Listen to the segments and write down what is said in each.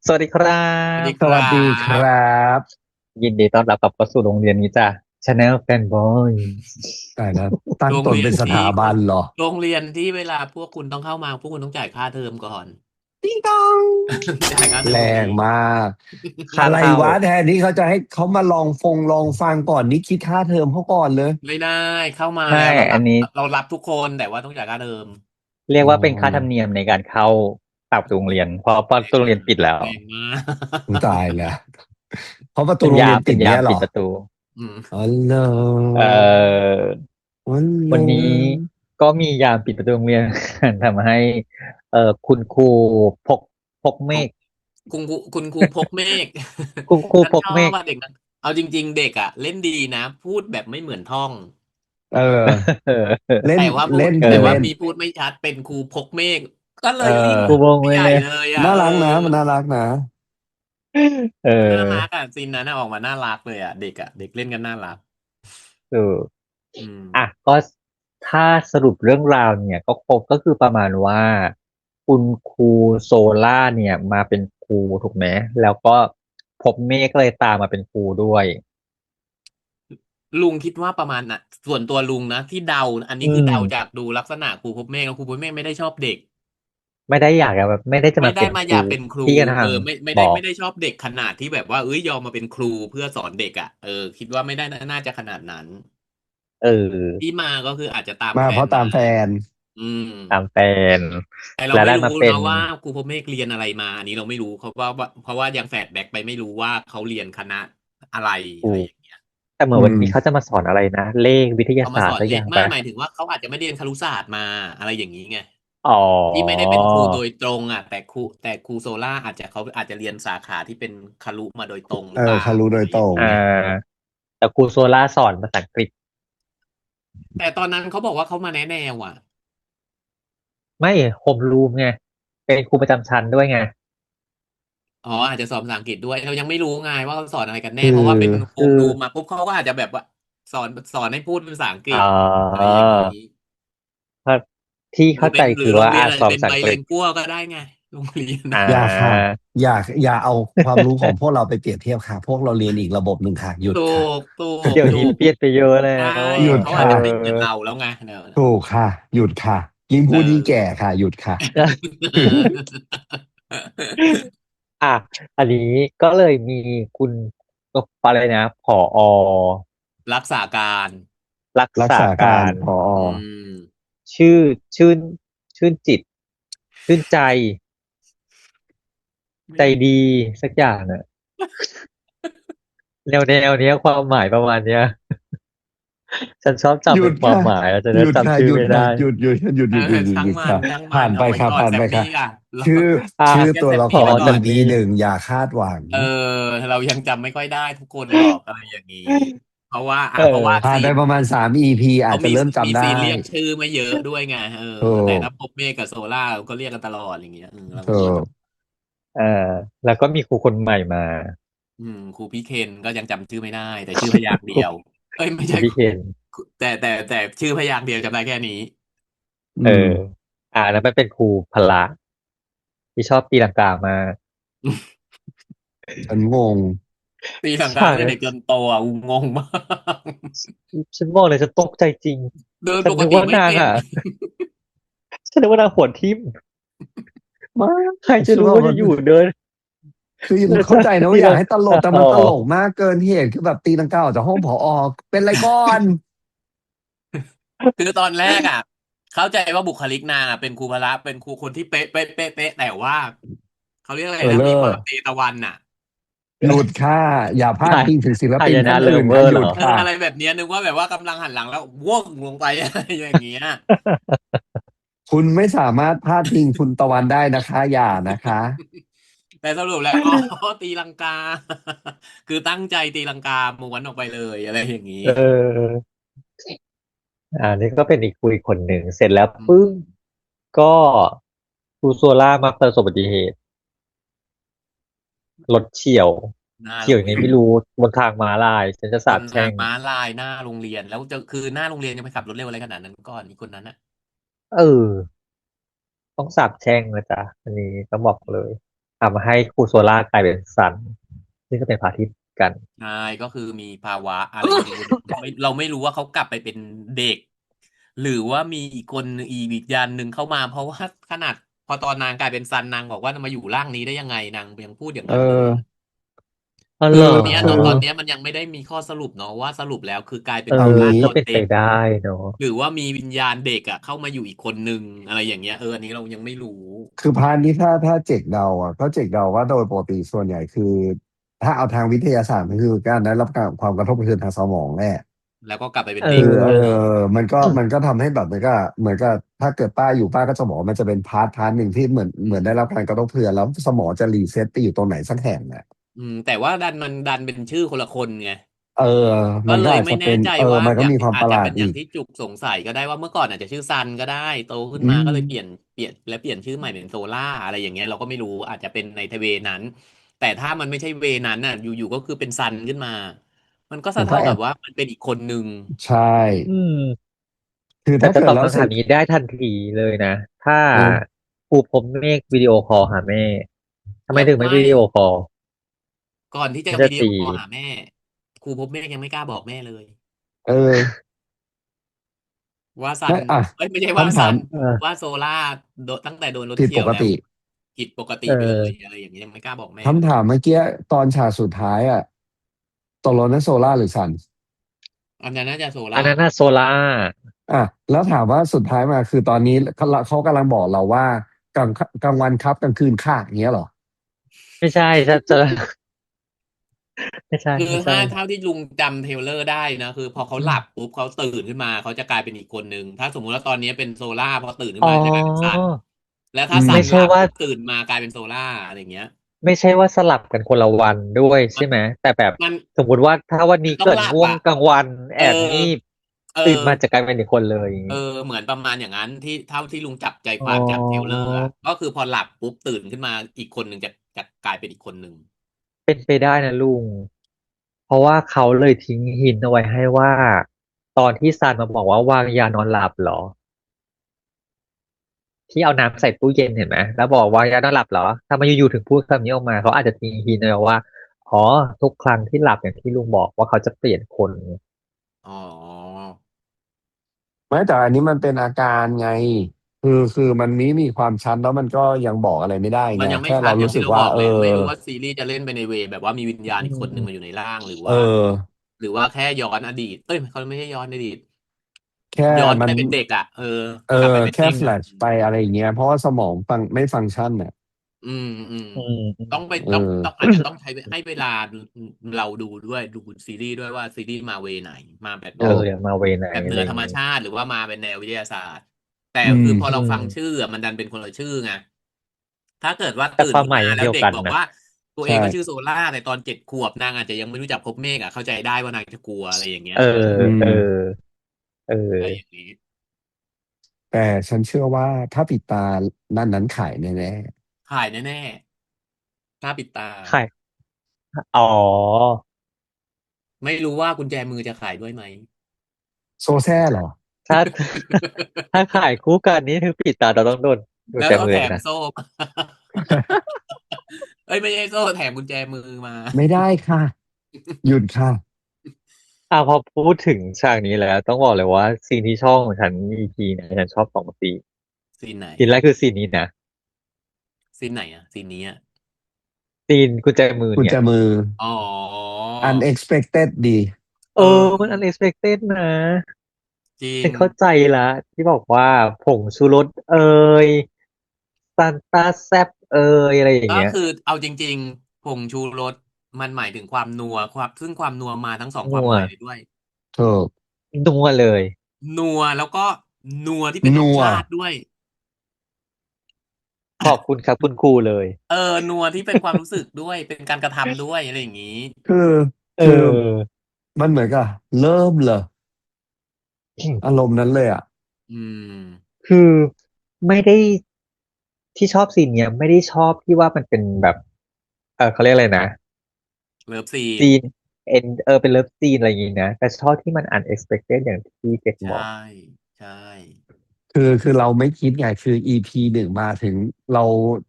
สวัสดีครัสวัสดีบครัสวัสดีคบรับยินดีต้อนรับกลับเข้าสู่โรงเรียนนี้จ้ะ Channel Fanboy แต่นะตั้งโรงตนเป็นสเรียนที่ถาบันเหรอโรงเรียนที่เวลาพวกคุณต้องเข้ามาพวกคุณต้องจ่ายค่าเทอมก่อน ติ๊งตอง จ่ายค่าเทอแรมโรงเรีงยนมากอะไรค่าเข้าวะแทนที่เขาจะให้เขามาลองฟังก่อนนี่คิดค่าเทอมเขาก่อนเลยไม่ได้เข้ามาไม่แล้วเรารับอันนี้เรารับทุกคนแต่ว่าต้องจ่ายค่าเทอมเรียกอ๋ว่าเป็นค่าธรรมอเนียมในการเข้าปรับโรงเรียนเพราะว่าโรงเรียนแรงมากปิดแล้วแรงมาก อุ๊ยตายแล้วเพราะประตูเป็นโรงเรียนเป็นยามปิดเนี้ยเหรอปิดประตู อืมอ๋อเหรอเอ่ออ๋อเหรวันนี้อก็มียามปิดประตูโรงเรียนทำให้คุณครูพกเมพกฆคุณครูพกเมฆ คุณครู ฉันชอพกเมฆ บว่าเด็กนั้นเอาจริงๆเด็กอ่ะเล่นดีนะพูดแบบไม่เหมือนท่อง เออเออเล่นแต่ว่าพูดเล่นเอคือเล่นแต่ว่ามีพูดไม่ชัดเป็นครูพกเมฆก็เลเอยยิ่งครูอพกไม่ใหญ่เมฆเลยอ่ะน่าเออรักนะมันน่ารักนะเอมันน่ารักออ่ะซีนนั้นน่ะออกมาน่ารักเลยอ่ะเด็กอ่ะเด็กเล่นกันน่ารักเออ อืมก็ถ้าสรุปเรื่องราวเนี่ยก็ครบก็คือประมาณว่าคุณครูโซล่าเนี่ยมาเป็นครูถูกไหมแล้วก็พบเมฆก็เลยตามมาเป็นครูด้วยลุงคิดว่าประมาณน่ะส่วนตัวลุงนะที่เดาอันนี้อืมคือเดาจากดูลักษณะครูพบเมฆแล้วครูพบเมฆไม่ได้ชอบเด็กไม่ได้อยากจะแบบไม่ได้จะไม่มาเป็นครูได้มาอยากเป็นครูที่กระทางไม่บอก ได้ไม่ได้ชอบเด็กขนาดที่แบบว่าเอ้ยยอมมาเป็นครูเพื่อสอนเด็กอ่ะคิดว่าไม่ได้น่าจะขนาดนั้นเออที่มาก็คืออาจจะตามมาแฟนมาเพราะตามแฟนอืม ตามแฟนแต่เราแล้วไม่รู้ได้มาเป็นนะว่าครูพรหมเมฆเรียนอะไรมาอันนี้เราไม่รู้เพราะว่ายังแฟลชแบ็กไปไม่รู้ว่าเขาเรียนคณะอะไรครูอะไรอย่างเงี้ยแต่เหมืออืมนวันนี้เขาจะมาสอนอะไรนะเลขวิทยาเขามาศาสตร์สอนเลขสักอย่างปะไม่หมายถึงว่าเขาอาจจะไม่เรียนครุศาสตร์มาอะไรอย่างนี้ไงอ๋อที่ไม่ได้เป็นครูโดยตรงอ่ะแต่ครูโซล่าอาจจะเขาอาจจะเรียนสาขาที่เป็นครุมาโดยตรงหรือเปล่าเขารู้โดอะไรยตรงอย่างเงี้ยแต่ครูโซล่าสอนภาษาอังกฤษ แต่ตอนนั้นเขาบอกว่าเขามาแนะแนวอ่ะไม่โฮมรูมไงเป็นครูประจำชั้นด้วยไงอ๋ออาจจะสอนภาษาอังกฤษด้วยเรายังไม่รู้ไงว่าเขาสอนอะไรกันแน่คือเพราะว่าเป็นโฮคือมรูมมาปุ๊บเขาก็อาจจะแบบว่าสอนให้พูดเป็นภาษาอังกฤอ๋ษอะไรออย่างนี้ ถ้าที่เข้าใจหรือโรงคือว่าเรียนอาจจะเป็นสอนภาษาอังกฤษไบลิงกัวก็ได้ไงโรงเรียนอ่นะ อย่าค่ะาอย่าเอาความรู้ของพวกเราไปเปรียบเทียบค่ะพวกเราเรียนอีกระบบหนึ่งค่ะหยุดถูค่ะถูเดี๋ยวถูกนี้เปลี่ยนไปเยอะแล้ใช่วเขาอาจหยุดค่ะจะไม่เหมือนเราแล้วไงเนอะถูกค่ะหยุดค่ะยิ่งเอพูดยิ่งแก่อ ค่ะหยุดค่ะ อ่ะอันนี้ก็เลยมีคุณก็อะไรนะผอรักษาการรักษารักษาการการพออืมชื่อชื่นจิตชื่นใจไม่ใจดีสักอย่างน่ะแนวเนี้ยความหมายประมาณเนี้ย ฉันชอบจำเป็นความหยุดค่ะหมายอะแต่หยุดค่ะจำชื่อหยุดค่ะไม่ได้ช่างมันค่ะช่างมันผ่านไปเอาไว้ก่อนแซมค่ะมี่อ่ะเรา ชื่อ อ่ะชื่อเอาแค่ตัวละคแซมมี่ไปผอร ก่อน EP หนึ่งอย่าคาดหวังเออเรายังจำไม่ค่อยได้ทุกคนหรอกอะไรอย่างนี้เออเพราะว่าผ่านซีน ไปประมาณ3 EPอาเขามีจจะเริ่มมีจำได้ซีนเรียกชื่อไม่เยอะด้วยไงถูแต่กถ้าพบเมฆกับโซล่าก็เรียกกันตลอดอย่างเงี้ยเราถูก็กเออแล้วก็มีครูคนใหม่มาครูพี่เคนก็ยังจำชื่อไม่ได้แต่ชื่อพยางค์เดีครูยวเอ้ยไม่ครูใช่พี่เคนแต่ชื่อพยางค์เดียวจำได้แค่นี้ เอออืมแล้วมันเป็นครูพละที่ชอบตีลังกามาฉันงงตีลังกาฉากนั้นตั้งแต่เด็กจนโตอ่ะอูงงมาก ฉันบอกเลยฉันตกใจจริง เดินฉันนึกปกติว่านางไม่เป็นฉันนึกว่านางหัวทิ่มไมาใครจะคือแบบมันรู้ว่าจะอยู่เดินคือเดินเข้าใจนะว่าอยากตีลังให้ตลกแต่กามันตลกมากเกินเหตุคือแบบตีลังกาออกจากห้องผอเป็นไรก่อนคือตอนแรกอ่ะเข้าใจว่าบุคลิกนางอ่ะเป็นครูพละเป็นครูคนที่เป๊ะเป๊ะเป๊ะเป๊ะแต่ว่าเขาเรียกอะไรนะเลอมีความเตตะวันอ่ะ หยุดค่ะอย่าพาดหายพิงถึงศิลหายปินท่านนะเลอื่นค่ะฟเวอร์เหรอ หยุดค่ะ อะไรแบบเนี้ยนึกว่าแบบว่ากำลังหันหลังแล้วว่วงลงไปอะไรอย่างเงี้ย คุณไม่สามารถพาดพิงคุณตะวันได้นะคะอย่านะคะ แต่สรุปแล้วตีลังกาคือตั้งใจตีลังกาม้วนออกไปเลยอะไรอย่างนี้เออนี่ก็เป็นอีกคุยคนหนึ่งเสร็จแล้วอืปึ้งมก็ครูโซล่ามาประสบอุบัติเหตุรถเฉี่ยวหน้าเฉี่ยวโรงเรียนยังไงไม่รู้บนทางม้าลายฉันจะบสาปแช่งนทางม้าลายหน้าโรงเรียนแล้วคือหน้าโรงเรียนยังไปขับรถเร็วอะไรขนาดนั้นก่อนอีกคนนั้นอ่ะเออต้องสาปแช่งนะจ๊ะอันนี้ต้องบอกเลย ำให้ครูโซล่ากลายเป็นซันซึ่งก็เป็นพระอาทิตย์กัน ใช่ก็คือมีภาวะอะไรไม่รู้เราไม่รู้ว่าเขากลับไปเป็นเด็ก หรือว่ามีอีกคนอีกวิญญาณหนึ่งเข้ามาเพราะว่าขนาดพอตอนนางกลายเป็นซันนางบอกว่ามาอยู่ร่างนี้ได้ยังไงนางยังพูดอย่างเอนั้นเลยออะอ๋อเหรอคือตอนเนี้ยคือตอนเนี้ยมันยังไม่ได้มีข้อสรุปเนาะว่าสรุปแล้วคือกลายเป็นเออเอาโซล่างี้ตก็อนเด็กเป็นไปได้เนาะหรือว่ามีวิญญาณเด็กอ่ะเข้ามาอยู่อีกคนนึงอะไรอย่างเงี้ยอันนี้เรายังไม่รู้คือพาร์ทนี้ถ้าเจกเดาอ่ะก็เจกเดาว่าโดยปกติส่วนใหญ่คือถ้าเอาทางวิทยาศาสตร์มันคือการได้รับการความกระทบกระเทือนทางสมองแน่ แล้วก็กลับไปเป็นเอเด็กคืออย่างเงี้ยเหรอมันก็ทำให้แบบเหมือนกับถ้าเกิดป้าอยู่ป้าก็จะบอกว่ามันจะเป็นพาร์ทหนึ่งที่เหมือนได้รับการกระทบกระเทือนแล้วสมองจะรีเซ็ตไปอยู่ตรงไหนสักแห่งน่ะแต่ว่าดันเป็นชื่อคนละคนไง เออก็เลยมันก็อาจจะเป็นไม่แน่ใจว่ามันอย่างก็มีความอาจจะเป็นอย่างประหลาดอีกที่จุกสงสัยก็ได้ว่าเมื่อก่อนอาจจะชื่อซันก็ได้โตขึ้นอืมามก็เลยเปลี่ยนชื่อใหม่เป็นโซล่าอะไรอย่างเงี้ยเราก็ไม่รู้อาจจะเป็นในทเวนั้นแต่ถ้ามันไม่ใช่เวนั้นน่ะอยู่ๆก็คือเป็นซันขึ้นมามันก็ผมก็แอบเท่ากับว่ามันเป็นอีกคนหนึ่งใช่อืมคือถ้าแต่จะตอบเกิดแล้วสิคำถามนี้ได้ทันทีเลยนะถ้าเออครูพรหมเมฆวิดีโอคอลหาแม่ทำไมแล้วไม่ถึงไม่วิดีโอคอลก่อนที่จะมันจะตีวิดีโอคอลหาแม่ครูพบเมฆยังไม่กล้าบอกแม่เลยเออว่าซันไม่อ่ะเอ้ยไม่ใช่ว่าคำถามซันเออว่าโซล่าตั้งแต่โดนรถผิดเฉี่ยวแล้วปกติผิดปกติเอไปเลยออะไรอย่างเงี้ยยังไม่กล้าบอกแม่เลคำย ถามเมื่อกี้ตอนฉากสุดท้ายอ่ะตกลงนั้นโซล่าหรือซัน อันนั้นน่าจะโซล่าอันนั้นน่ะโซล่าอ่ะแล้วถามว่าสุดท้ายมาคือตอนนี้เขากำลังบอกเราว่ากลางวันครับกลางคืนค่ะอย่างเงี้ยเหรอไม่ใช่จะไม่ใช่คือไม่ใช่ถ้าเท่าที่ลุงจำเทรลเลอร์ได้นะคือพอเขาหลับปุ๊บเขาตื่นขึ้นมาเขาจะกลายเป็นอีกคนนึงถ้าสมมุติว่าตอนนี้เป็นโซล่าพอตื่นขึ้อ๋อนมาจะกลายเป็นซันแล้วอืถ้าซัมนหลับไม่ใช่ว่า ปุ๊บตื่นมากลายเป็นโซล่าอะไรอย่างเงี้ยไม่ใช่ว่าสลับกันคนละวันด้วยมันใช่ไหมแต่แบบมันสมมุติว่าถ้าวันนี้ต้องเกิดง่วงหลับอ่ะกลางวันเออแอบงีบเออตื่นมาจะกลายเป็นอีกคนเลยอย่างเออนี้เหมือนประมาณอย่างนั้นที่เท่าที่ลุงจับใจอ๋ความจากเทรลเลออร์อ่ะก็คือพอหลับปุ๊บตื่นขึ้นมาอีกคนหนึ่งจะกลายเป็นอีกคนหนึ่งเป็นไปได้นะลุงเพราะว่าเขาเลยทิ้งหินเอาไว้ให้ว่าตอนที่ซานมาบอกว่าวางยานอนหลับเหรอที่เอาน้ำใส่ตู้เย็นเห็นไหมแล้วบอกวางยานอนหลับเหรอทำไมอยู่ๆถึงพูดคำนี้ออกมาเขาอาจจะทิ้งหินเอาไว้ว่าอ๋อทุกครั้งที่หลับอย่างที่ลุงบอกว่าเขาจะเปลี่ยนคนอ๋อไม่แต่อันนี้มันเป็นอาการไงคือมันมีความชัดแล้วมันก็ยังบอกอะไรไม่ได้ไงมันยังไม่แค่เรารู้ชัดอย่างที่เราสึกว่าเออบอกแหละไม่รู้ว่าซีรีส์จะเล่นไปในเวย์แบบว่ามีวิญญาณอือีกคนหนึ่งมาอยู่มในร่างหรือเอว่าอแค่ย้อนอดีตเอ้ยเขาไม่ใช่ย้อนอดีตแค่ย้อนมันไปเป็นเด็กอ่ะเออกลับไปเป็นแค่เด็กอ่ะแฟลชไปอะไรอย่างเงี้ยเพราะว่าสมองไม่ฟังก์ชันอ่ะอืมอืมอืมอืมต้องไปเอต้องออาจจะต้องใช้ให้เวลาเราดูด้วยดูซีรีส์ด้วยว่าซีรีส์มาเวไหนมาแบบเอออยากมาเวไหนแบบเหนือธรรมอะไรอย่างงี้ชาติหรือว่ามาเป็นแนววิทยาศาสตร์แต่อืมคือพออืเราฟังชื่อมอะมันดันเป็นคนละชื่อไง ถ้าเกิดว่าแต่ตื่นขึ้นความหมายยังมาแล้วเด็กเดียวกันนะบอกว่าตัวเอใช่งก็ชื่อโซล่าแต่ตอน7 ขวบนางอาจจะยังไม่รู้จักพบเมฆอ่ะเข้าใจได้ว่านางจะกลัวอะไรอย่างเงี้ยเอออืเออมเออะไรอย่างอนี้แต่ฉันเชื่อว่าถ้าปิดตานั้นขายแน่ขายแน่ๆถ้าปิดตาใครอ๋อไม่รู้ว่ากุญแจมือจะขายด้วยไหม ๆโซแซ่เหรอ ถ้าถ้าขายคู่กันนี้คือปิดตาเราต้องโดนดูแล้วเขาแจมือนะแถมโซ่เอ้ยไม่ใช่โซ่แถมกุญแจมือมาไม่ได้ค่ะหยุดค่ะพอพูดถึงฉากนี้แล้วต้องบอกเลยว่าซีนที่ชอบของฉันอีพีเนี่ยฉันชอบสองซีนซีนไหนซีนแรกคือซีนนี้นะซีนไหนอ่ะซีนนี้อ่ะซีนกุญแจมือกุญเนี่ยแจมือ อ๋อ unexpected ดีเออเออมัน unexpected นะจริง ฉันเข้าใจละที่บอกว่าผงชูรสเอยซานต้าแซบเอยอะไรอย่างเงี้ยก็คือเอาจริงๆผงชูรสมันหมายถึงความนัวซึ่งความนัวมาทั้งสองความนัวหมายเลยด้วยถูกนัวเลย นัวแล้วก็นัวที่เป็นรสนัวชาติด้วยขอบคุณครับคุณครูเลยนัวที่เป็นความรู้สึกด้วยเป็นการกระทำด้วยอะไรอย่างนี้คือเคือออมันเหมือนกับเริ่มเลยอารมณ์นั้นเลยอ่ะอืมคือไม่ได้ที่ชอบซีนเนี้ยไม่ได้ชอบที่ว่ามันเป็นแบบเขาเรียกอะไรนะเลิฟซีนซีนเป็นเลิฟซีนอะไรอย่างงี้นะแต่ชอบที่มัน unexpected อย่างที่เจคใช่บอกใช่ คือเราไม่คิดไงคือ EP หนึ่งมาถึงเรา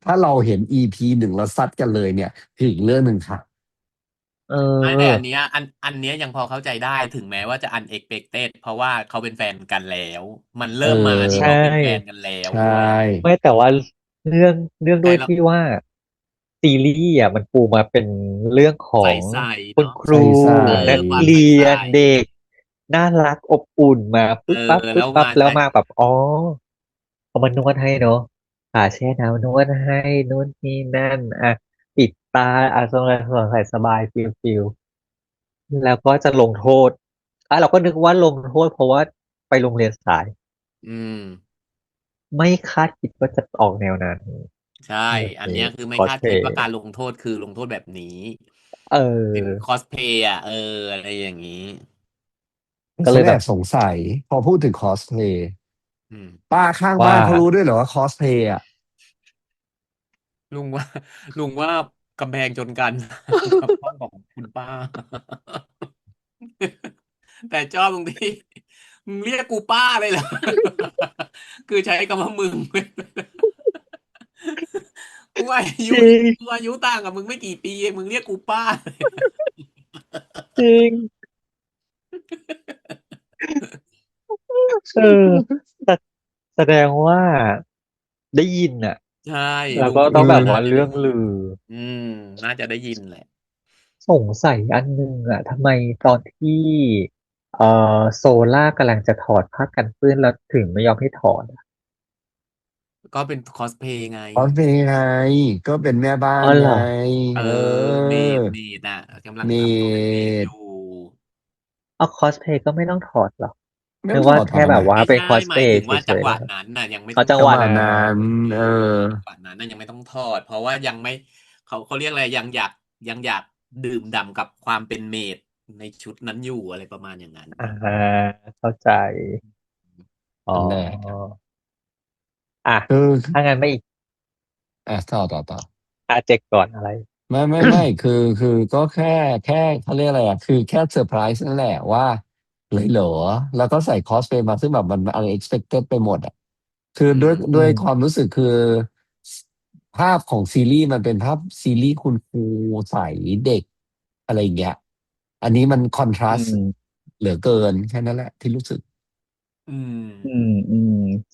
ถ้าเราเห็น EP หนึ่งแล้วซัดกันเลยเนี่ยคืออีกเรื่องหนึ่งค่ะเอไม่แต่อันอเนี้ยอันเนี้ยยังพอเข้าใจได้ถึงแม้ว่าจะ unexpected เพราะว่าเขาเป็นแฟนกันแล้วมันเเริ่มมาที่ออใช่เขาเป็นแฟนกันแล้วใชด้วย ่ไม่แต่ว่าเรื่องแต่เราด้วยที่ว่าซีรีส์อ่ะมันปูมาเป็นเรื่องขอใงส่คุณเนาะครูใส่ความนักเรีใยส่นเด็กน่ารักอบอุ่นมาเออปึ๊บปั๊บปึ๊แล้วบปั๊บแล้วมาใช้มาแบบอ๋อเอามานวดให้เนาะแช่น้ำนวดให้นู่นนี่นั่นปิดตาทรงใส่สบายฟิลแล้วก็จะลงโทษเราก็นึกว่าลงโทษเพราะว่าไปโรงเรียนสายอืมไม่คาดคิดว่าจะออกแนวนั้นใช่อันนี่เนี้ยคือไม่คอสเพลย์คาดคิดว่าการลงโทษคือลงโทษแบบนี้เเป็นออคอสเพลย์อ่ะอะไรอย่างนี้ฉันแอบก็เลยแบบสงสัยพอพูดถึงคอสเพลย์อืมป้าข้างว่าบ้านเขารู้ด้วยเหรอว่าคอสเพลย์อ่ะลุงว่าลุงว่ากำแพงชนกันกับห้องของคุณป้าแต่ชอบตรงที่มึงเรียกกูป้าเลยเหรอคือใช้คำว่ามึงกูอายุจริงกูอายุต่างกับมึงไม่กี่ปีเองมึงเรียกกูป้าเลย จริงเออแสแสดงว่าได้ยินใช่แล้วลุงคิดก็ต้องแบบเออว่าน่าว่าเรื่องจะได้ยินลืออืมน่าจะได้ยินแหละสงสัยอันนึงทำไมตอนที่เอ่โซล่ากำลังจะถอดผ้ากันเปื้อนแล้วถึงไม่ยอมให้ถอดก็เป็นคอสเพลย์ไงคอสเพลย์ไงก็เป็นแม่บ้านไงอ๋อเหรอเออเอเมดอ่ะกำลังเมทำตัวเป็นเมดดอยู่เอาคอสเพลย์ก็ไม่ต้องถอดหรอไม่ต้นึกว่าองถอดทำทำไมแค่แบบว่าไม่ใช่เป็นคอสเพหมายถึงลย์เว่าจังหวะฉยๆแล้วนั้นน่ะยังไม่เอาต้องถอดจังหวะนั้จังหวะนั้นนเออเออจังหวะนั้นน่ะยังไม่ต้องถอดเพราะว่ายังไม่เขาเรียกอะไรยังอยากดื่มด่ำกับความเป็นเมดในชุดนั้นอยู่อะไรประมาณอย่างนั้นเข้าใจอ๋อนั่นแหละอ่ะคือถ้างั้นไม่อีกต่อ เจ็กก่อนอะไร ไม่คือก็แค่เขาเรียกอะไรคือแค่เซอร์ไพรส์นั่นแหละว่าเลยเหรอแล้วก็ใส่คอสเพลย์มาซึ่งแบบมัน unexpected ไปหมดอ่ะคืออืด้วยมด้วยอืมความรู้สึกคือภาพของซีรีส์มันเป็นภาพซีรีส์คุณครูใสเด็กอะไรอย่างเงี้ยอันนี้มันคอนทราอืสต์มเหลือเกินแค่นั้นแหละที่รู้สึกอืม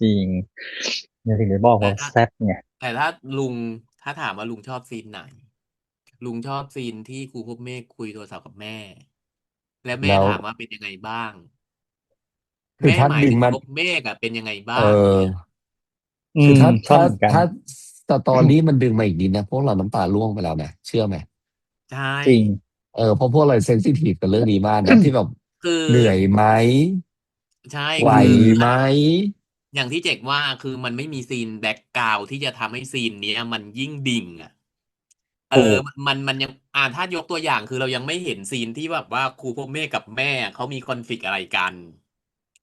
จริงเนี่ยถึงได้บอกว่าแต่ถ้าแซ่บไงแต่ถ้าลุงถ้าถามว่าลุงชอบซีนไหนลุงชอบซีนที่ครูพบเมฆคุยโทรศัพท์กับแม่ และแม่แล้วถามว่าเป็นยังไงบ้างคือถ้าแม่หมายดึงมันถึงพบเมฆเป็นยังไงเอบ้างเนี่ยอคือถ้าชอบถ้าเหมือนกัน ถ้าสตอรี่มันดึงมาอีกนิดนะพวกเราน้ำตาร่วงไปแล้วนะเชื่อไหม ใช่จริงเพราะพวกเราเซนซิทีฟกับเรื่องนี้มากนะที่แบบคือเหนื่อยไหมใช่ไหวคือไหมอย่างที่เจกว่าคือมันไม่มีซีนแบ็กกราวด์ที่จะทำให้ซีนเนี้ยมันยิ่งดิ่งอ่ะเออถูกมันยังถ้ายกตัวอย่างคือเรายังไม่เห็นซีนที่แบบว่าครูพ่อเมฆกับแม่เขามีคอนฟลิกต์อะไรกัน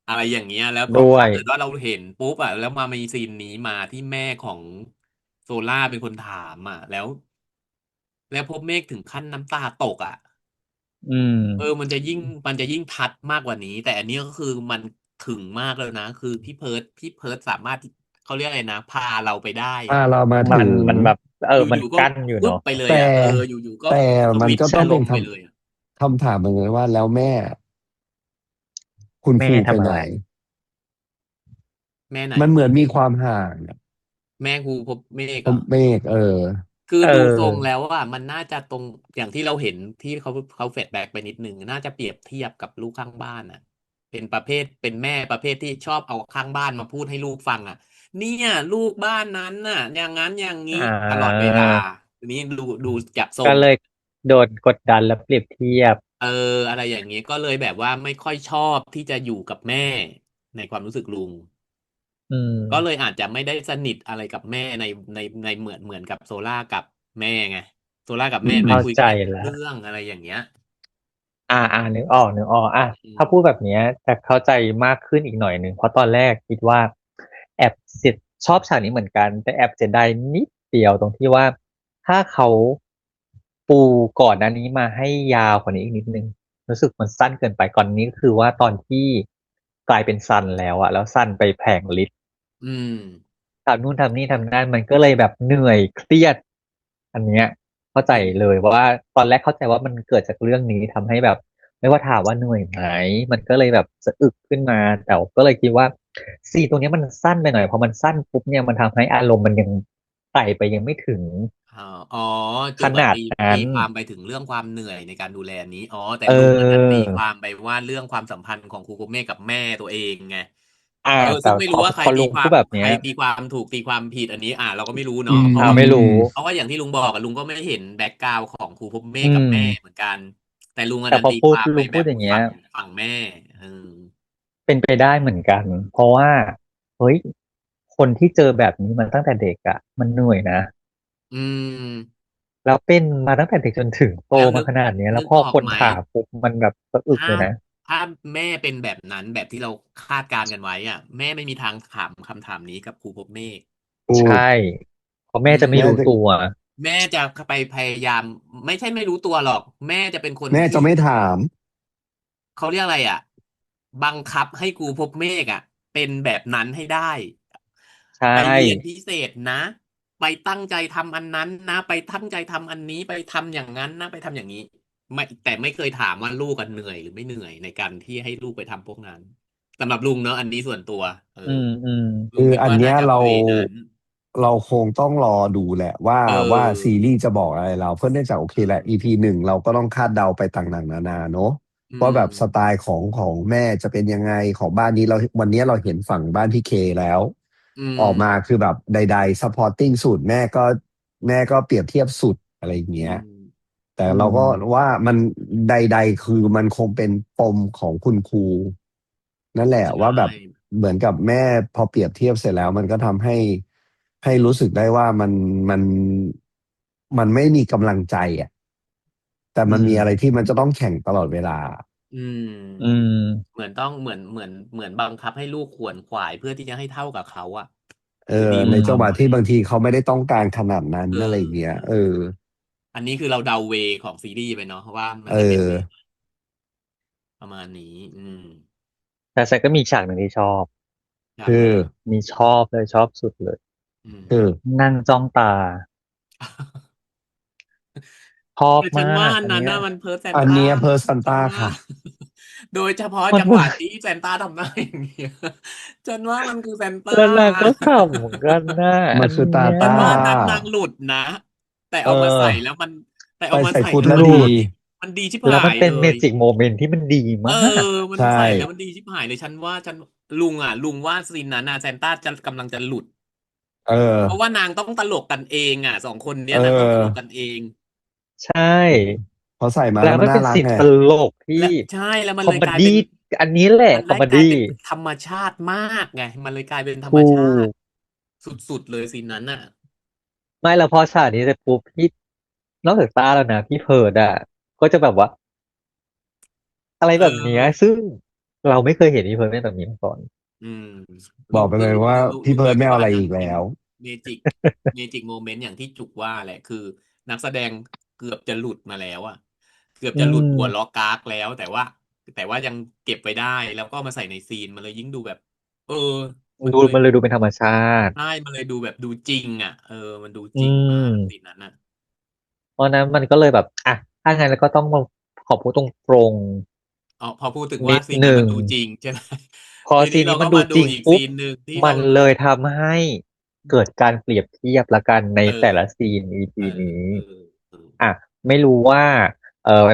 อะไรอย่างเงี้ยแล้วพอด้วยถ้าเกิดว่าเราเห็นปุ๊บแล้วมามีซีนนี้มาที่แม่ของโซล่าเป็นคนถามแล้วพบเมฆถึงขั้นน้ำตาตกอืมมันจะยิ่งทัดมากกว่านี้แต่อันนี้ก็คือมันถึงมากแล้วนะคือพี่เพิร์ทสามารถเขาเรียกอะไรนะพาเราไปได้เรามาถึมันงมันแบบมันอยู่ๆก็กั้นอยู่เนาะปุ๊บไปเลยแต่อยู่ๆก็แต่สวิตช์มันก็ต้องอารมณ์เป็นไปเลยคำถามเหมือนกันว่าแล้วแม่คุณคแม่รูไปไหนทำอะไรแม่ไหนมันเหมือนมีความห่างอะแม่ครูพบเมฆผมเมฆคือเดูทรงออแล้วมันน่าจะตรงอย่างที่เราเห็นที่เขาเฟดแบ็กไปนิดนึงน่าจะเปรียบเทียบกับลูกข้างบ้านเป็นประเภทเป็นแม่ประเภทที่ชอบเอาข้างบ้านมาพูดให้ลูกฟังเนี่ยลูกบ้านนั้นอย่างนั้นอย่างนี้อ่ตลอดเวลาาทีนี้ดูจากทรง ก็เลยโดนกดดันและเปรียบเทียบเอออะไรอย่างนี้ก็เลยแบบว่าไม่ค่อยชอบที่จะอยู่กับแม่ในความรู้สึกลุงอืมก็เลยอาจจะไม่ได้สนิทอะไรกับแม่ในเหมือนกับโซล่ากับแม่ไงโซล่ากับแม่ไม่เข้าใจคุยกันไม่รู้แล้ว เรื่องอะไรอย่างเงี้ยนึกออกถ้าพูอืมดแบบเนี้ยจะเข้าใจมากขึ้นอีกหน่อยหนึ่งเพราะตอนแรกคิดว่าแอบเสียชอบฉากนี้เหมือนกันแต่แอบเสียดายนิดเดียวตรงที่ว่าถ้าเขาปูก่อนหน้านี้มาให้ยาวกว่านี้อีกนิดนึงรู้สึกมันสั้นเกินไปก่อนนี้ก็คือว่าตอนที่กลายเป็นซันแล้วแล้วซันไปแผลงฤทธิ์ อืมทำนู่นทำนี่ทำนั่นมันก็เลยแบบเหนื่อยเครียดอันเนี้ยเข้าใจจริงเลยว่าตอนแรกเข้าใจว่ามันเกิดจากเรื่องนี้ทำให้แบบไม่ว่าถามว่าเหนื่อยไหมมันก็เลยแบบสะอึกขึ้นมาแต่ก็เลยคิดว่าซีนตรงเนี้ยมันสั้นไปหน่อยพอมันสั้นปุ๊บเนี่ยมันทำให้อารมณ์มันยังไต่ไปยังไม่ถึงอ๋ออ๋อขนาดจุกอะตีนั้นความไปถึงเรื่องความเหนื่อยในการดูแลนี้อ๋อแต่เลุงอะดันตีออความไปว่าเรื่องความสัมพันธ์ของครูโกเม่กับแม่ตัวเองไงอ่าแต่ซึ่งไม่พอรู้ว่าใครพอลุงตีความใครพูดแบบเนี้ยตีความถูกตีความผิดอันนี้เราก็ไม่รู้อืเนาะมเพราะว่าไม่รู้เพราะว่าอย่างที่ลุงบอกอะลุงก็ไม่เห็นแบ็กกราวด์ของครูพบเม่อืมกับแม่เหมือนกันแต่ลุงอะแต่ดันตีความไปพอลุงแบบพูดอย่างเงี้ย ฝั่งแม่เออเป็นไปได้เหมือนกันเพราะว่าเฮ้ยคนที่เจอแบบนี้มาตั้งแต่เด็กอ่ะมันเหนื่อยนะอืมแล้วเป็นมาตั้งแต่เด็กจนถึงโตแล้วนึกมาขนาดเนี้ยแล้วนึกพอคนออกไหม ถามปุ๊บมันแบบสะอึกถ้าเลยนะถ้าแม่เป็นแบบนั้นแบบที่เราคาดการณ์กันไว้อ่ะแม่ไม่มีทางถามคำถามนี้กับครูพบเมฆถูใช่กเพราะอืแม่จะไม่แม่จะรู้ตัวแม่จะไปพยายามไม่ใช่ไม่รู้ตัวหรอกแม่จะเป็นคนที่แม่จะไม่ถามเขาเรียกอะไรอ่ะบังคับให้ครูพบเมฆอ่ะเป็นแบบนั้นให้ได้ใช่ไปเรียนพิเศษนะไปตั้งใจทำอันนั้นนะไปตั้งใจทำอันนี้ไปทำอย่างนั้นนะไปทำอย่างนี้ไม่แต่ไม่เคยถามว่าลูกกันเหนื่อยหรือไม่เหนื่อยในการที่ให้ลูกไปทำพวกนั้น สำหรับลุงเนอะอันนี้ส่วนตัวอืมลุงคิดคืออันว่าน่าจะเนี้ยเราเวนั้นเราคงต้องรอดูแหละว่าเว่าซีออรีส์จะบอกอะไรเราเพื่อเนื่องจากโอเคแหละ EP หนึ่งเราก็ต้องคาดเดาไปต่างๆนานาเนอะอืว่าแบบสไตมล์ของแม่จะเป็นยังไงของบ้านนี้เราวันนี้เราเห็นฝั่งบ้านพี่เคแล้วอืออกมามคือแบบใดๆ supporting สุดแม่ก็เปรียบเทียบสุดอะไรอย่างอืเงี้ยมแต่อืเราก็มว่ามันใดๆคือมันคงเป็นปมของคุณครู นั่นแหละใช่ว่าแบบเหมือนกับแม่พอเปรียบเทียบเสร็จแล้วมันก็ทำให้รู้สึกได้ว่ามันมันไม่มีกำลังใจอ่ะแต่อืมันมีอะไรมที่มันจะต้องแข่งตลอดเวลาอือืมมเหมือนต้องเหมือนบังคับให้ลูกขวนขวายเพื่อที่จะให้เท่ากับเขาอะเออหรือดีกอืว่าในจังหวะเขาอะไรที่บางทีเขาไม่ได้ต้องการขนาดนั้นเอออะไรอย่างเงี้ยเออเอออันนี้คือเราเดาเวของซีรีส์ไปเนาะว่ามัเอนจะเป็นเวอประมาณนี้แต่ฉันก็มีฉากหนึ่งที่ชอบคือจากอะไรมีชอบเลยชอบสุดเลยอืม คือนั่งจ้องตาชอบแต่ฉันมาว่าอันกอันเนี้ยนั้นน่ะมันเพิร์ซแซนต้าอันเนี้ยเพอร์ซันต้าฉันว่า ค่ะ โดยเฉพาะมัน จังหวะที่แซนต้าทำหน้าอย่างเงี้ยฉันว่ามันคือแซนต้า แล้วนางก็ขำเหมือนกันนะอันมันคือตาเนี้ยฉันต้าว่านั้นนางหลุดนะแต่เอเอามาใส่อแล้วมันแต่ไปใส่เอามาใส่ฟุตแล้วดีแล้วมันหลุดมันดีชิบแล้วมันเป็นหายเลยเมจิกโมเมนต์ที่มันดีเออมากมันใช่ใส่แล้วมันดีชิบหายเลยฉันว่าลุงว่าซีนนั้นน่ะแซนต้าจะกำลังจะหลุดเออเพราะว่านางต้องตลกกันเองอ่ะสองคนเอเนี้ยนางต้องตลกอ กันเองใช่พอใส่มาแล้วแล้วมันมันเป็นสิ่งน่ารักไงตลกที่และใช่แล้วมันคอมเมดี้เลยกลายเป็น อันนี้แหละมันคอมเมดี้ได้กลายเป็นธรรมชาติมากไงมันเลยกลายเป็นธรรมถูชาติกสุดๆเลยซีนนั้นน่ะไม่แล้วพอฉากนี้เสร็จปุ๊บพี่นอกจากตาแล้วนะพี่เพิร์ดอ่ะก็จะแบบว่าอะไรเอแบบเนี้ยอซึ่งเราไม่เคยเห็นพี่เพิร์ดเป็นแบบนี้มาก่อนอืมบอกไปเลยว่าพี่ลุงเลยคิดเพิร์ดไม่เอาอะไรว่าอันนั้นเป็นอีกแล้วเมจิกเมจิกโมเมนต์อย่างที่จุกว่าแหละคือนักแสดงเกือบจะหลุดมาแล้วอะเกือบอืจะหลุดหัวล้อมกากแล้วแต่ว่ายังเก็บไว้ได้แล้วก็มาใส่ในซีนมันเลยยิ่งดูแบบเออมันดูเลยมันเลยดูเป็นธรรมชาติใช่มันเลยดูแบบดูจริงอ่ะมันดูอืจริงมากซีนมนั้นอ่ะเพราะฉะนั้นมันก็เลยแบบอ่ะถ้างั้นแล้วก็ต้องมาขอพูดตรงอ๋อพอพูดถึงๆนิดว่าซีนหนึ่ง นั้นมันดูจริงใช่ไหม พอ ทีนี้ซีนนี้เราก็มาดูมันดูจริงปุ๊บอีกซีนหนึ่งที่เรามันเลยทำให้เกิดการเปรียบเทียบละกันในเอแต่ละอซีน EP เออนี้เออเอออ่ะไม่รู้ว่า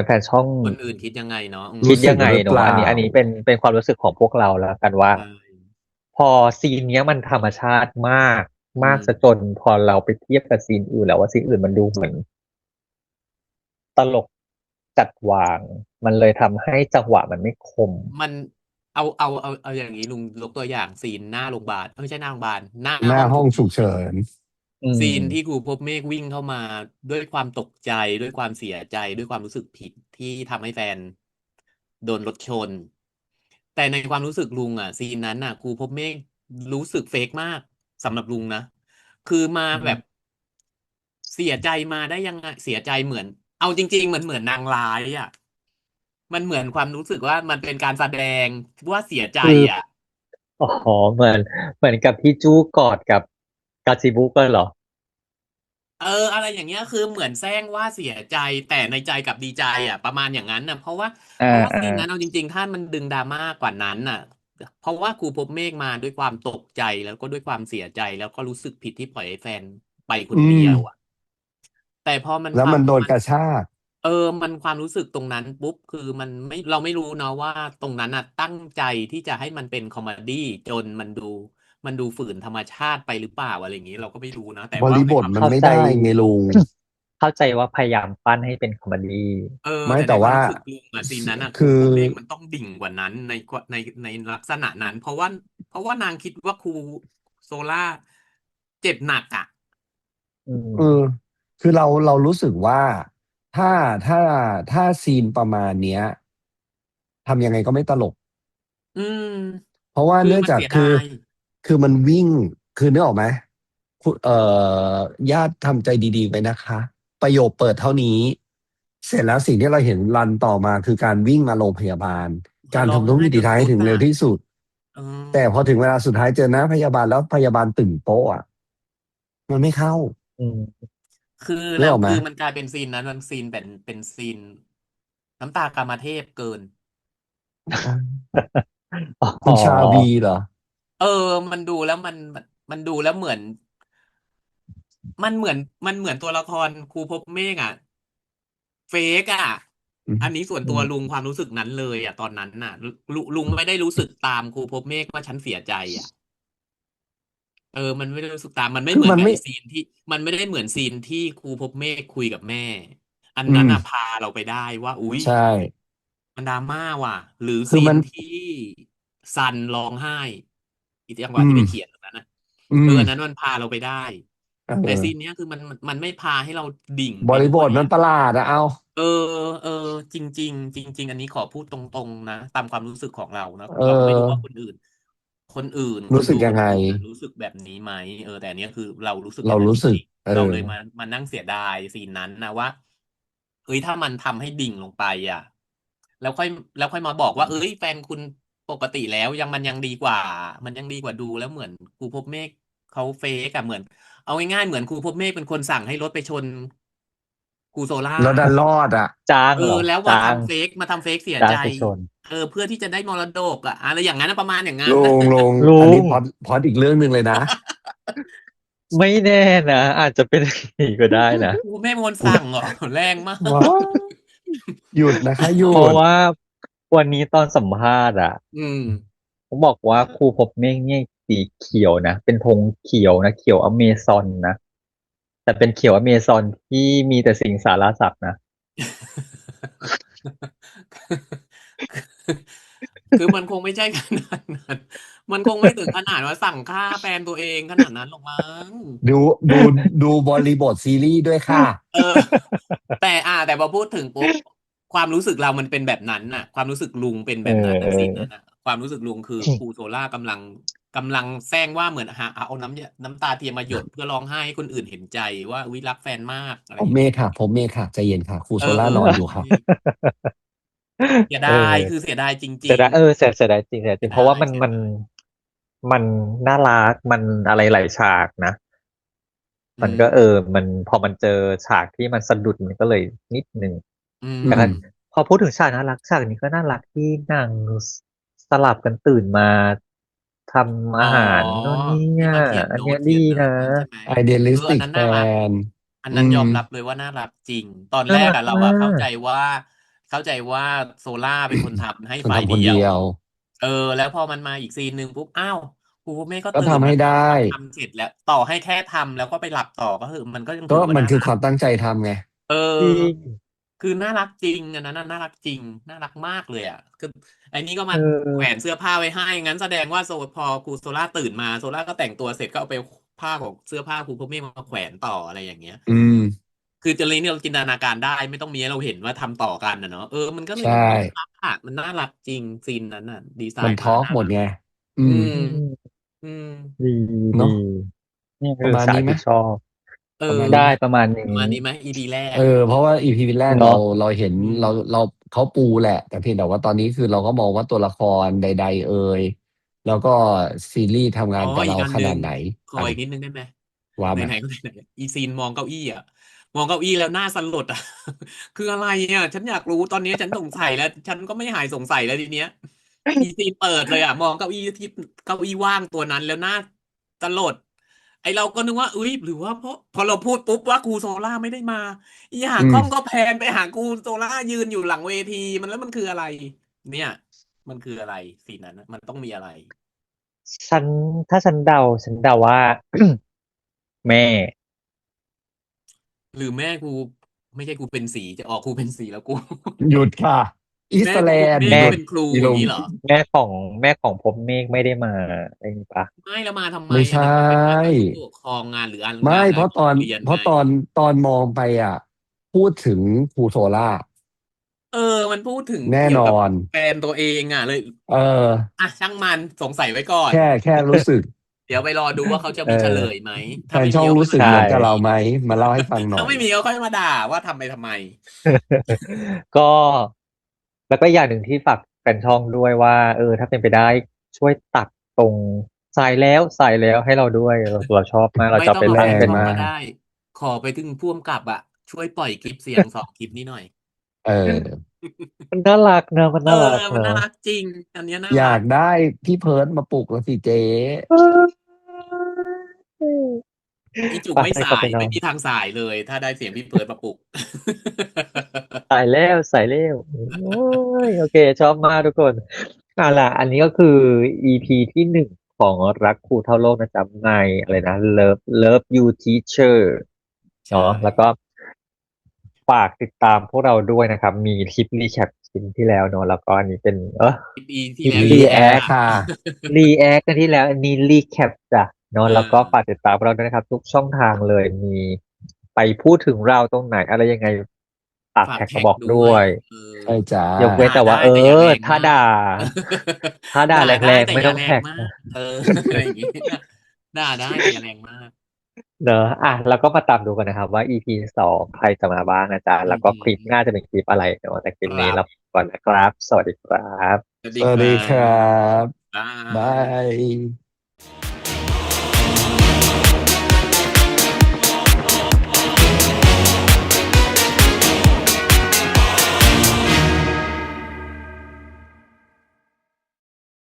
แฟนๆช่องคนอื่นคิดยังไงเนาะรู้สึกคิดยังไงเนอะอันหรือเปล่านี้เป็นความรู้สึกของพวกเราแล้วกันว่าใช่พอซีนเนี้ยมันธรรมชาติมากอืมมากซะจนพอเราไปเทียบกับซีนอื่นแล้วว่าซีนอื่นมันดูเหมือนตลกจัดวางมันเลยทำให้จังหวะมันไม่คมมันเอาอย่างนี้ลุงยกตัวอย่างซีนหน้าโรงพยาบาลไม่ใช่หน้าโรงพยาบาลหน้าหน้าห้องฉุกเฉิห้องฉุกเฉิน นอืซีนที่คมรูพบเมฆวิ่งเข้ามาด้วยความตกใจด้วยความเสียใจด้วยความรู้สึกผิดที่ทำให้แฟนโดนรถชนแต่ในความรู้สึกลุงอ่ะซีนนั้นอ่ะครูพบเมฆรู้สึกเฟกมากสำหรับลุงนะคือมาแบบอืมเสียใจมาได้ยังไงเสียใจเหมือนเอาจริงๆเหมือนนางร้ายอ่ะมันเหมือนความรู้สึกว่ามันเป็นการแสดงว่าเสียใจคือ อ่ะ อ๋อเหมือนกับที่จู้กอดกับกาซิบุกันเหรออะไรอย่างเงี้ยคือเหมือนแซงว่าเสียใจแต่ในใจกับดีใจประมาณอย่างนั้นน่ะเพราะว่าอ่าอ่าซีนนั้นเอาจริงๆถ้ามันดึงดราม่ากว่านั้นน่ะเพราะว่าครูพบเมฆมาด้วยความตกใจแล้วก็ด้วยความเสียใจแล้วก็รู้สึกผิดที่ปล่อยให้แฟนไปคนอืมเดียวแต่พอมันแล้วความมันโดนมันกระชากเออมันความรู้สึกตรงนั้นปุ๊บคือมันไม่เราไม่รู้เนาะว่าตรงนั้นตั้งใจที่จะให้มันเป็นคอมเมดี้จนมันดูฝืนธรรมชาติไปหรือเปล่าอะไรอย่างนี้เราก็ไม่รู้นะแต่ว่าบริบทในความรู้สึก มันไม่ได้ไงลุงเข้าใจว่าพยายามปั้นให้เป็นคอมเมดี้ไม่แต่ในแต่ว่าความรู้สึกลุงซีนนั้นครูคือ ผมเองมันต้องดิ่งกว่านั้นในลักษณะนั้นเพราะว่านางคิดว่าครูโซล่าเจ็บหนักอืเออมคือเรารู้สึกว่าถ้าถ้าถ้าซีนประมาณเนี้ยทำยังไงก็ไม่ตลก อืมเพราะว่าเนื่องคือมันจากคือเสียดายคือมันวิ่งคือนึกออกไหมคุณญาติทำใจดีๆไปนะคะประโยคเปิดเท่านี้เสร็จแล้วสิ่งที่เราเห็นรันต่อมาคือการวิ่งมาโรงพยาบาลการร้องทำทุกวิถีไห้จนทางให้ถึงเร็สุดวที่สุดเอแต่พออถึงเวลาสุดท้ายเจอหน้าพยาบาลแล้วพยาบาลตื่นโป๊ะอ่ะมันไม่เข้าอืมคือนึกออกไหมแล้วคือมันกลายเป็นซีนนั้นมันซีนเป็นซีนน้ำตากามเทพเกินอ่ะอ๋คุณชาอวีเหรอเออมันดูแล้วมันดูแล้วเหมือน มันเหมือนมันเหมือนตัวละครครูภพเมฆเฟกอืมอันนี้ส่วนอืมตัวลุงความรู้สึกนั้นเลยตอนนั้นลุงไม่ได้รู้สึกตามครูภพเมฆว่าฉันเสียใจมันไม่ได้รู้สึกตามมันไม่เหมือนกับคือมันไม่ไอซีนที่มันไม่ได้เหมือนซีนที่ครูภพเมฆคุยกับแม่อันอืมนั้นพาเราไปได้ว่าอุ๊ยใช่มันดราม่าว่ะหรือคือมันซีนที่ซันร้องไห้อีกจังหวะอืมที่ไปเขียนตรงนั้นอืมอันนั้นมันพาเราไปได้เอแต่ซีนอเนี้ยคือมันไม่พาให้เราดิ่งบริบไปด้วย ทมันประหลาดอะเอา เออเออจริงๆจริงๆอันนี้ขอพูดตรงๆนะตามความรู้สึกของเรานะเอเราก็ไม่รู้ว่าอคนดูรู้สึกยังไงคนอื่นรู้สึกแบบนี้ไหมแต่อันเนี้ยคือเรารู้สึกอย่างนั้นจเรารู้สึกริงเออๆเราเลยมานั่งเสียดายซีนนั้นนะว่าเอ้ยถ้ามันทำให้ดิ่งลงไปอ่ะแล้วค่อยแล้วค่อยมาบอกว่าเอ้ยแฟนคุณปกติแล้วมันยังดีกว่ามันยังดีกว่าดูแล้วเหมือนครูภพเมฆเขาเฟกเหมือนเอาง่ายๆเหมือนครูภพเมฆเป็นคนสั่งให้รถไปชนครูโซล่า แล้วดันรอดอ่ะจ้างเหรอแล้วจ้างมาทำเฟกเสียจ้าใจงไปชนเพื่อที่จะได้มรดกอะไรอย่างนั้นประมาณอย่างนั้ลน งอันลุงนี้พอดอีกเรื่องหนึ่งเลยนะ ไม่แน่นะอาจจะเป็นอย่างนี้ก็ได้นะ กูแม่มนสั่งเหรอแรงมาก ว้าวหยุดนะคะหยุดเพราะว่าวันนี้ตอนสัมภาษณ์อืมเขาบอกว่าครูพบเมฆเนี่ยสีเขียวนะเป็นธงเขียวนะเขียวอเมซอนนะแต่เป็นเขียวอเมซอนที่มีแต่สิงสารสัตว์นะ คือมันคงไม่ใช่ขนาดนั้นมันคงไม่ถึงขนาดว่าสั่งฆ่าแฟนตัวเองขนาดนั้นหรอกมั้ง ดูดูดูบริบทซีรีส์ด้วยค่ะ เออแต่พอพูดถึงปุ๊บความรู้สึกเรามันเป็นแบบนั้นน่ะความรู้สึกลุงเป็นเแบบนั้นสิออนั้นน่ะความรู้สึกลุงคือครูโซล่ากำลังแซงว่าเหมือนเอาน้ำตาเทียมมาหยดเพื่อร้องไห้ให้คนอื่นเห็นใจว่าวิรักแฟนมากอะไรผมอย่างเงี้ยผมเมฆค่ะใจเย็นค่ะครูโซล่าเออเออนอนอยู่ค่ะเสียเอดายคืออเสียดายจริงเสียดายเสียดายจริงเสียดายๆเสียดาจริงเพราะว่ายเสียดายมันน่ารักมันอะไรหลายฉากนะอืมันก็มมันพอมันเจอฉากที่มันสะดุดมันก็เลยนิดนึงอือืแต่ก็มมพอพูดถึงฉากน่ารักฉากนี้ก็น่ารักที่นางสลับกันตื่นมาทำอ๋ออาหารโน่นนี่ที่อ่ะมาเขียนอันเนี้ยดีโน้ตเขียนเนินะร์ดนั่นใช่ไหมไอเดียลิสอัติกแฟนนั้นน่ารัก นอันอืมนั้นยอมรับเลยว่าน่ารักจริง ตอนแรน่ารักมากเรากว่าเข้าใจว่าโซล่าเป็นคนทำให้คนทำคฝ่ายเดียวนเดียวเออแล้วพอมันมาอีกซีนหนึ่งปุ๊บอ้าวครูพ่อแม่ก็ก็ตื่นมาทำให้ได้ทำเสร็จแล้วต่อให้แค่ทำแล้วก็ไปหลับต่อก็คือมันก็ยังถือว่าก็มันน่ารักคือความตั้งใจทำไงเออจริงคือน่ารักจริงอันนั้นน่ารักจริงน่ารักมากเลยคือไอ้นี่ก็เมาแขวนออเสื้อผ้าไว้ให้งั้นแสดงว่าพอครูโซล่าตื่นมาโซล่าก็แต่งตัวเสร็จก็เอาไปผ้าของเสื้อผ้าครูพ่อแม่มาแขวนต่ออะไรอย่างเงี้ย อืมคือจะเลยนี่เราจินตนาการได้ไม่ต้องมีให้เราเห็นว่าทำต่อกันนะเนาะมันก็เลยใช่น่ารักมันน่ารักจริงซีนนั้นน่ะดีไซน์มันทอล์กมาน่ารักหมดไงอือืมมอืมอืมดีดีเนาะนี่ประคือฉากมาณนี้ไหมที่ชอบเออประมาณนี้ไหม ได้ประมาณนี้ประมาณนี้ไหมอีพีแรเออกเพราะว่าอีพีแรกเนาะเราเห็นอืมเราเขาปูแหละแต่เพียงแต่ว่าตอนนี้คือเราก็มองว่าตัวละครใดๆเอ่ย แล้วก็ซีรีส์ทำงาอ๋อนกับเราอีกอันหนึ่งขนาดไหนขออีกนิดนึงได้ไหมว่ามาไหนๆก็ไหนๆอีซีนมองเก้าอี้อ่ะมองเก้าอี้แล้วหน้าสลดอ่ะ คืออะไรอ่ะฉันอยากรู้ตอนนี้ฉันสงสัยแล้วฉันก็ไม่หายสงสัยแล้วทีเนี้ยอีซีนเปิดเลยอ่ะมองเก้าอี้ที่เก้าอี้ว่างตัวนั้นแล้วหน้าสลดไอเราก็นึกว่าเอ้ยหรือว่าเพราะพอเราพูดปุ๊บว่าครูโซล่าไม่ได้มาอีหาอืมกล้องก็แพนไปหาครูโซล่ายืนอยู่หลังเวทีมันแล้วมันคืออะไร เนี่ยมันคืออะไรสีนั้นน่ะมันต้องมีอะไร ฉันถ้าฉันเดาว่า แม่ หรือแม่กูไม่ใช่กูเป็นสีจะออกกูเป็นสีแล้วกู หยุดค่ะอิสแม่แลกูพบเมนด์หยุดฆเป็นครูอีลงอย่างนี้เหรอแม่ของแม่ของพบเมฆไม่ได้มาอะไรอย่างนี้ปะไม่แล้วมาทำไมไม่ใชอ่ะนึกว่าเป็นมากั่บผู้ปกครองงานหรืองานไม่งานอะไรของเพราะตอนโรงเรียนไงเพราะตอนตอนมองไปอ่ะพูดถึงครูโซล่าเออมันพูดถึงแน่นอเกี่ยวกับนแฟนตัวเองอ่ะเลยเอออ่ะช่างมันสงสัยไว้ก่อน แค่รู้สึก เดี๋ยวไปรอดูว่าเขาจะเอมีเฉลอยไหมแฟถ้าไม่มีนช่องรู้สึก็ค่อยมาด่าใช่ กเหมือนกับอีก เราไหมมาเล่าให้ฟังห ถ้าน่อยไม่มีก็ค่อยมาด่าว่าทำไม ก็แล้วก็อย่างหนึ่งที่ฝากแฟนช่องด้วยว่าถ้าเป็นไปได้ช่วยตัดตรงใส่แล้วให้เราด้วยเราชอบมากเราไม่จะเอาไปต้องเอาแฟนแลกเป็นช่องก็ได้แรงมากขอไปถึงพ่วงกับอ่ะช่วยปล่อยคลิปเสียง2 คลิปนี้หน่อย เออมันน่ารักเนอะมันเออน่ารักมันน่าเนอะ รักจริงอันเนี้ยน่าอยารักกได้พี่เพิร์ดมาปลุกแล้วสิเจ๊ อีจุกไปไม่สายให้เขาไปนอนไม่มีทางสายเลยถ้าได้เสียงพี่เพิร์ดมาปลุก ใส่แล้วโอ้ยโอเคชอบมากทุกคนเอาล่ะอันนี้ก็คือ EP ที่1ของรักครูเท่าโลกนะจ๊ะในอะไรนะ Love You Teacher ใช่เนาะแล้วก็ฝากติดตามพวกเราด้วยนะครับมีคลิปรีแคปคลิปที่แล้วเนาะแล้วก็อันนี้เป็นคลิปอีที่คลิปแล้วรีรีแอคแอคค่ะรีแอคกันที่แล้วอันนี้รีแคปจ้ะเนาะเอแล้วก็ฝากอติดตามพวกเราด้วยนะครับทุกช่องทางเลยมีไปพูดถึงเราตรงไหนอะไรยังไงฝากฝากแท็กมาแท็กด้วยบอกด้วยเออใช่จ้ายกเว้นด่าได้แต่ว่าแต่อย่าแรงถ้ามาก ด่า ด่าแได้รงๆไม่แต่อย่าแรงต้องแท็ก มากเอออะไรอย่างงี้ด่าได้แต่อย่าแรงมากเนอะแล้วก็มาตามดูกันนะครับว่า EP 2ใครจะมาบ้างนะจ๊ะอืแล้วก็คลิปหมน้าจะเป็นคลิปอะไรเนาะแต่คลิปครับนี้เราก่อนนะครับ สวัสดีครับสวัสสวัสดีครัดีครับบบ๊าบายย